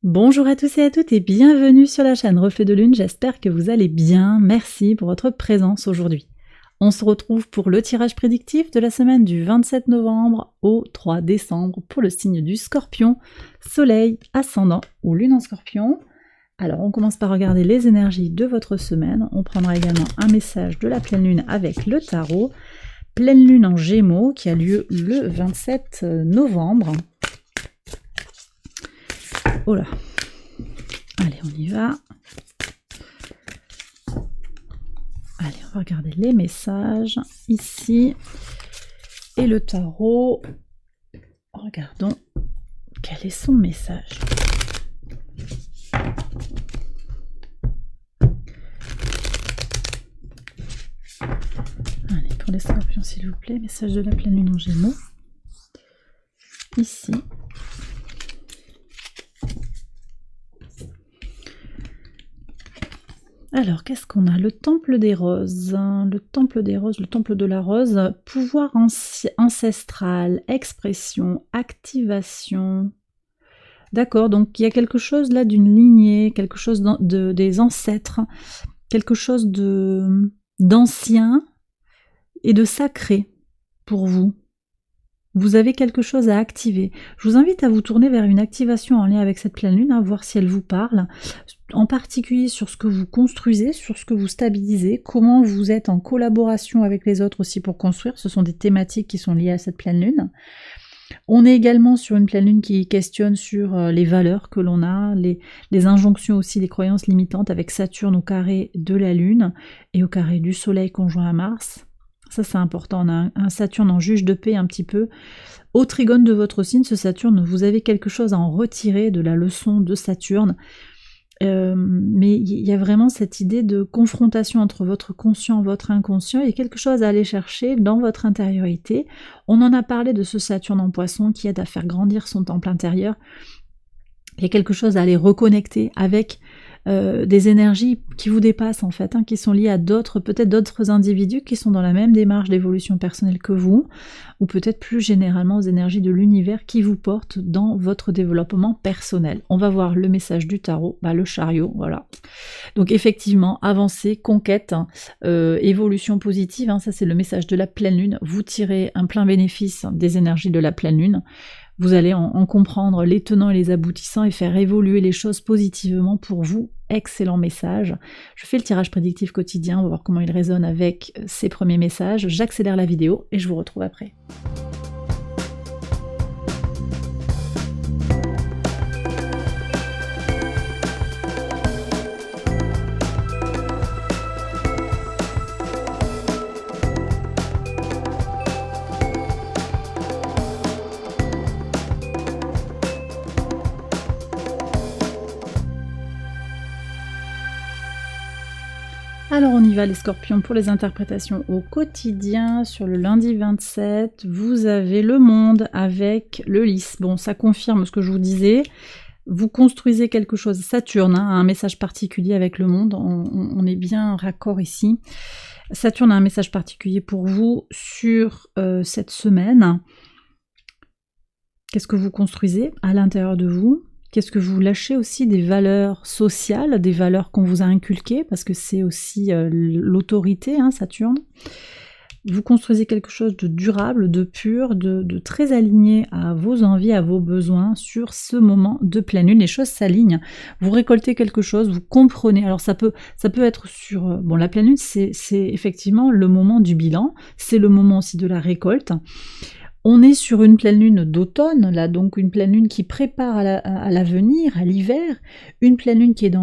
Bonjour à tous et à toutes et bienvenue sur la chaîne Reflet de Lune, j'espère que vous allez bien, merci pour votre présence aujourd'hui. On se retrouve pour le tirage prédictif de la semaine du 27 novembre au 3 décembre pour le signe du Scorpion, Soleil, Ascendant ou Lune en Scorpion. Alors on commence par regarder les énergies de votre semaine, on prendra également un message de la pleine lune avec le tarot, pleine lune en Gémeaux qui a lieu le 27 novembre. Oh là. Allez, on y va. Allez, on va regarder les messages ici. Et le tarot. Regardons quel est son message. Allez, pour les scorpions, s'il vous plaît, message de la pleine lune en Gémeaux. Ici. Alors, qu'est-ce qu'on a? Le temple des roses, le temple des roses, le temple de la rose, pouvoir ancestral, expression, activation. D'accord, donc il y a quelque chose là d'une lignée, quelque chose des ancêtres, quelque chose d'ancien et de sacré pour vous. Vous avez quelque chose à activer. Je vous invite à vous tourner vers une activation en lien avec cette pleine lune, à voir si elle vous parle, en particulier sur ce que vous construisez, sur ce que vous stabilisez, comment vous êtes en collaboration avec les autres aussi pour construire. Ce sont des thématiques qui sont liées à cette pleine lune. On est également sur une pleine lune qui questionne sur les valeurs que l'on a, les injonctions aussi, les croyances limitantes avec Saturne au carré de la lune et au carré du soleil conjoint à Mars. Ça c'est important, on a un Saturne en juge de paix un petit peu. Au trigone de votre signe, ce Saturne, vous avez quelque chose à en retirer de la leçon de Saturne. Mais il y a vraiment cette idée de confrontation entre votre conscient et votre inconscient. Il y a quelque chose à aller chercher dans votre intériorité. On en a parlé de ce Saturne en Poisson qui aide à faire grandir son temple intérieur. Il y a quelque chose à aller reconnecter avec des énergies qui vous dépassent en fait, qui sont liées à peut-être d'autres individus qui sont dans la même démarche d'évolution personnelle que vous, ou peut-être plus généralement aux énergies de l'univers qui vous portent dans votre développement personnel. On va voir le message du tarot, le chariot, voilà. Donc effectivement, avancée, conquête, évolution positive, ça c'est le message de la pleine lune. Vous tirez un plein bénéfice des énergies de la pleine lune. Vous allez en comprendre les tenants et les aboutissants et faire évoluer les choses positivement pour vous. Excellent message. Je fais le tirage prédictif quotidien, on va voir comment il résonne avec ces premiers messages. J'accélère la vidéo et je vous retrouve après. Alors on y va les scorpions pour les interprétations au quotidien. Sur le lundi 27, vous avez le monde avec le lys. Bon, ça confirme ce que je vous disais. Vous construisez quelque chose. Saturne a un message particulier avec le monde. On est bien raccord ici. Saturne a un message particulier pour vous sur cette semaine. Qu'est-ce que vous construisez à l'intérieur de vous ? Qu'est-ce que vous lâchez aussi des valeurs sociales, des valeurs qu'on vous a inculquées, parce que c'est aussi l'autorité, Saturne. Vous construisez quelque chose de durable, de pur, de très aligné à vos envies, à vos besoins sur ce moment de pleine lune. Les choses s'alignent. Vous récoltez quelque chose, vous comprenez. Alors ça peut être sur... Bon, la pleine lune, c'est effectivement le moment du bilan. C'est le moment aussi de la récolte. On est sur une pleine lune d'automne, là, donc une pleine lune qui prépare à l'avenir, à l'hiver, une pleine lune qui est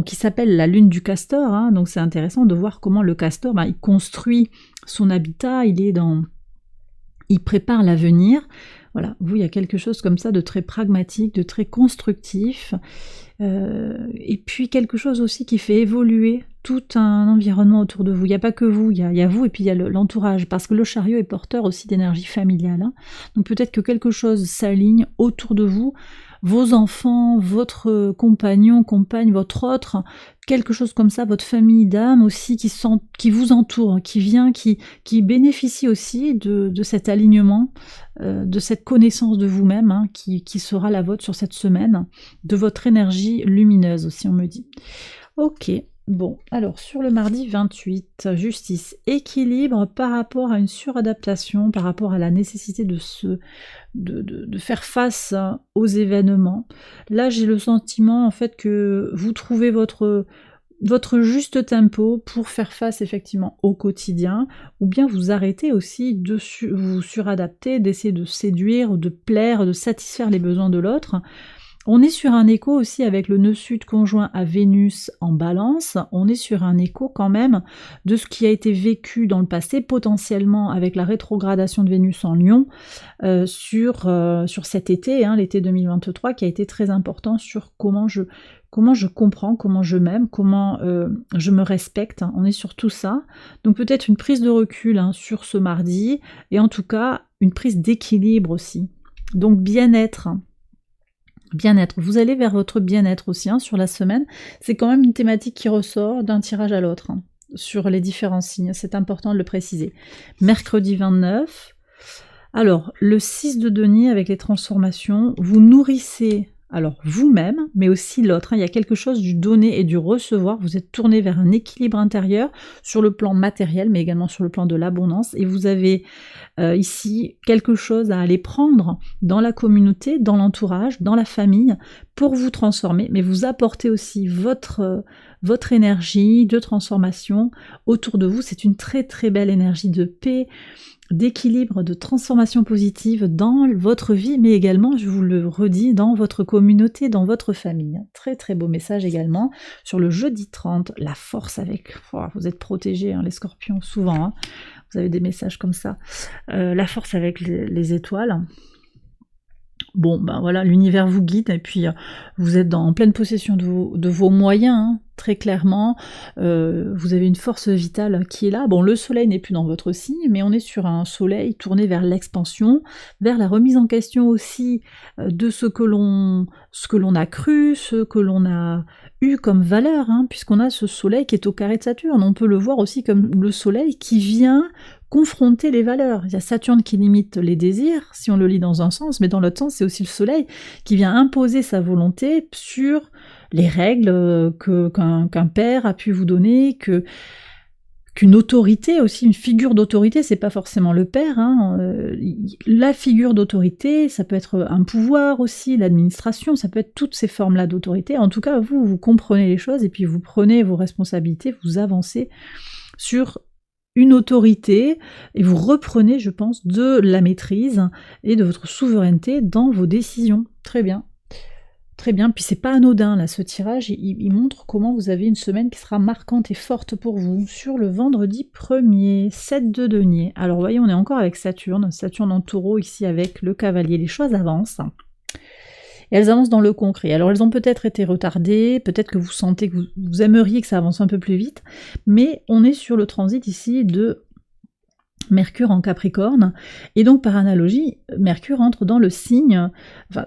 qui s'appelle la lune du castor, donc c'est intéressant de voir comment le castor, il construit son habitat, il prépare l'avenir. Voilà, vous, il y a quelque chose comme ça de très pragmatique, de très constructif, et puis quelque chose aussi qui fait évoluer tout un environnement autour de vous. Il n'y a pas que vous, il y a vous et puis il y a l'entourage, parce que le chariot est porteur aussi d'énergie familiale. Donc peut-être que quelque chose s'aligne autour de vous. vos enfants, votre compagnon, compagne, votre autre, quelque chose comme ça, votre famille d'âme aussi qui vous entoure, qui vient, qui bénéficie aussi de cet alignement, de cette connaissance de vous-même, hein, qui sera la vôtre sur cette semaine, de votre énergie lumineuse aussi, on me dit. Ok, bon, alors sur le mardi 28, justice, équilibre par rapport à une suradaptation, par rapport à la nécessité de faire face aux événements. Là, j'ai le sentiment en fait que vous trouvez votre juste tempo pour faire face effectivement au quotidien, ou bien vous arrêtez aussi de vous suradapter, d'essayer de séduire, de plaire, de satisfaire les besoins de l'autre. On est sur un écho aussi avec le nœud sud conjoint à Vénus en Balance, on est sur un écho quand même de ce qui a été vécu dans le passé, potentiellement avec la rétrogradation de Vénus en Lion, sur cet été, hein, l'été 2023, qui a été très important sur comment je comprends, comment je m'aime, comment je me respecte, hein. On est sur tout ça. Donc peut-être une prise de recul, hein, sur ce mardi, et en tout cas une prise d'équilibre aussi. Donc bien-être. Bien-être, vous allez vers votre bien-être aussi, hein, sur la semaine. C'est quand même une thématique qui ressort d'un tirage à l'autre, hein, sur les différents signes, c'est important de le préciser. Mercredi 29, alors le 6 de denier avec les transformations, vous nourrissez alors vous-même, mais aussi l'autre, hein. Il y a quelque chose du donner et du recevoir, vous êtes tourné vers un équilibre intérieur sur le plan matériel, mais également sur le plan de l'abondance, et vous avez ici quelque chose à aller prendre dans la communauté, dans l'entourage, dans la famille, pour vous transformer, mais vous apportez aussi votre énergie de transformation autour de vous. C'est une très très belle énergie de paix, d'équilibre, de transformation positive dans votre vie, mais également, je vous le redis, dans votre communauté, dans votre famille. Très très beau message également sur le jeudi 30, la force avec... Oh, vous êtes protégés, hein, les scorpions, souvent, hein. Vous avez des messages comme ça. La force avec les étoiles. Bon, ben voilà, l'univers vous guide, et puis vous êtes en pleine possession de vos moyens, hein, très clairement. Vous avez une force vitale qui est là. Bon, le soleil n'est plus dans votre signe, mais on est sur un soleil tourné vers l'expansion, vers la remise en question aussi de ce que l'on a cru, ce que l'on a eu comme valeur, hein, puisqu'on a ce soleil qui est au carré de Saturne. On peut le voir aussi comme le soleil qui vient confronter les valeurs. Il y a Saturne qui limite les désirs, si on le lit dans un sens, mais dans l'autre sens, c'est aussi le soleil qui vient imposer sa volonté sur les règles qu'un père a pu vous donner, qu'une autorité aussi, une figure d'autorité, c'est pas forcément le père, hein, la figure d'autorité, ça peut être un pouvoir aussi, l'administration, ça peut être toutes ces formes-là d'autorité. En tout cas, vous comprenez les choses et puis vous prenez vos responsabilités, vous avancez sur une autorité, et vous reprenez, je pense, de la maîtrise et de votre souveraineté dans vos décisions. Très bien. Très bien, puis c'est pas anodin là, ce tirage, il montre comment vous avez une semaine qui sera marquante et forte pour vous. Sur le vendredi 1er, 7 de denier. Alors voyez, on est encore avec Saturne en taureau ici avec le cavalier, les choses avancent. Et elles avancent dans le concret. Alors elles ont peut-être été retardées, peut-être que vous sentez que vous aimeriez que ça avance un peu plus vite, mais on est sur le transit ici de Mercure en Capricorne, et donc par analogie, Mercure entre dans le signe,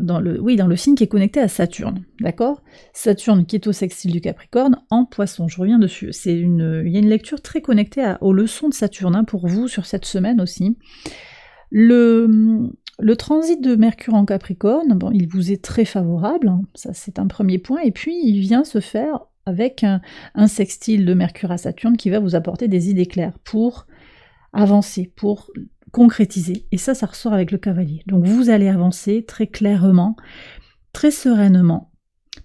dans le signe qui est connecté à Saturne, d'accord? Saturne qui est au sextile du Capricorne en Poisson, je reviens dessus. Il y a une lecture très connectée aux leçons de Saturne, hein, pour vous sur cette semaine aussi. Le transit de Mercure en Capricorne, bon, il vous est très favorable, hein, ça c'est un premier point, et puis il vient se faire avec un sextile de Mercure à Saturne qui va vous apporter des idées claires pour avancer, pour concrétiser. Et ça ressort avec le cavalier. Donc vous allez avancer très clairement, très sereinement.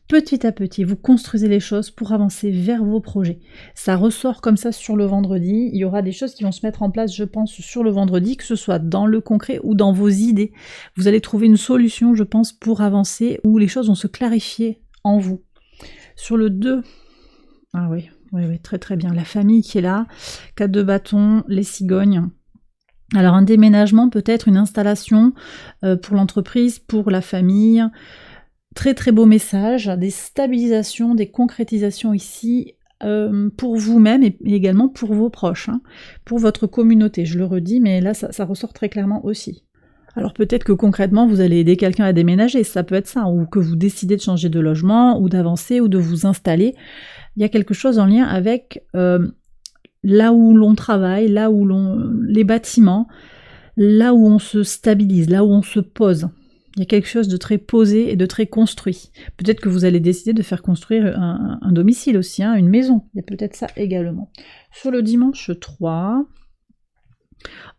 Petit à petit, vous construisez les choses pour avancer vers vos projets. Ça ressort comme ça sur le vendredi. Il y aura des choses qui vont se mettre en place, je pense, sur le vendredi, que ce soit dans le concret ou dans vos idées. Vous allez trouver une solution, je pense, pour avancer, où les choses vont se clarifier en vous. Sur le 2, ah oui, très très bien. La famille qui est là, 4 de bâton, les cigognes. Alors un déménagement, peut-être une installation pour l'entreprise, pour la famille. Très très beau message, des stabilisations, des concrétisations ici pour vous-même et également pour vos proches, hein, pour votre communauté. Je le redis, mais là ça ressort très clairement aussi. Alors peut-être que concrètement, vous allez aider quelqu'un à déménager, ça peut être ça, ou que vous décidez de changer de logement, ou d'avancer, ou de vous installer. Il y a quelque chose en lien avec là où l'on travaille, là où les bâtiments, là où on se stabilise, là où on se pose. Il y a quelque chose de très posé et de très construit. Peut-être que vous allez décider de faire construire un domicile aussi, hein, une maison. Il y a peut-être ça également. Sur le dimanche 3...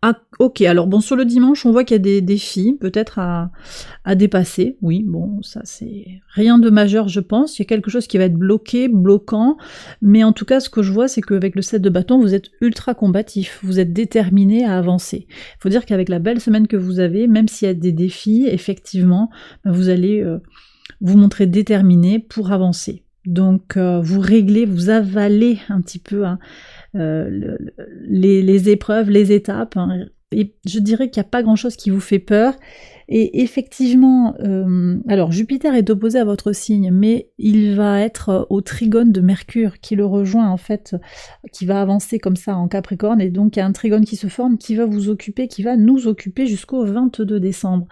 Ah, ok, alors bon, sur le dimanche, on voit qu'il y a des défis, peut-être à dépasser. Oui, bon, ça c'est rien de majeur, je pense. Il y a quelque chose qui va être bloqué, bloquant. Mais en tout cas, ce que je vois, c'est qu'avec le 7 de bâton, vous êtes ultra combatif. Vous êtes déterminé à avancer. Il faut dire qu'avec la belle semaine que vous avez, même s'il y a des défis, effectivement, vous allez vous montrer déterminé pour avancer. Donc, vous réglez, vous avalez un petit peu, hein, les épreuves, les étapes, hein, et je dirais qu'il n'y a pas grand chose qui vous fait peur, et effectivement, alors Jupiter est opposé à votre signe, mais il va être au trigone de Mercure, qui le rejoint en fait, qui va avancer comme ça en Capricorne, et donc il y a un trigone qui se forme, qui va vous occuper, qui va nous occuper jusqu'au 22 décembre.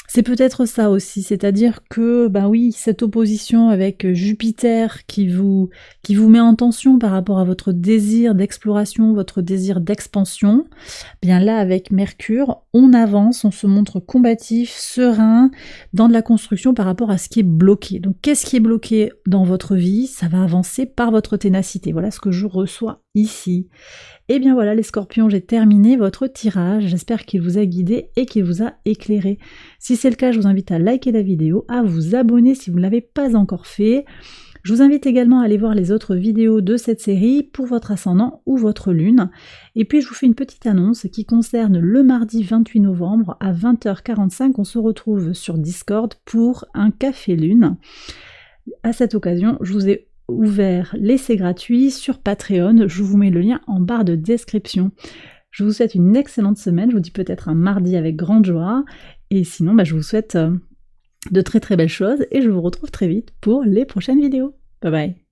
C'est peut-être ça aussi, c'est-à-dire que, ben oui, cette opposition avec Jupiter qui vous met en tension par rapport à votre désir d'exploration, votre désir d'expansion, bien là, avec Mercure, on avance, on se montre combatif, serein, dans de la construction par rapport à ce qui est bloqué. Donc, qu'est-ce qui est bloqué dans votre vie? Ça va avancer par votre ténacité. Voilà ce que je reçois ici. Et bien voilà les scorpions, j'ai terminé votre tirage, j'espère qu'il vous a guidé et qu'il vous a éclairé. Si c'est le cas, je vous invite à liker la vidéo, à vous abonner si vous ne l'avez pas encore fait. Je vous invite également à aller voir les autres vidéos de cette série pour votre ascendant ou votre lune. Et puis je vous fais une petite annonce qui concerne le mardi 28 novembre à 20h45, on se retrouve sur Discord pour un café lune. À cette occasion, je vous ai ouvert l'essai gratuit sur Patreon, je vous mets le lien en barre de description. Je vous souhaite une excellente semaine, je vous dis peut-être un mardi avec grande joie, et sinon je vous souhaite de très très belles choses, et je vous retrouve très vite pour les prochaines vidéos. Bye bye.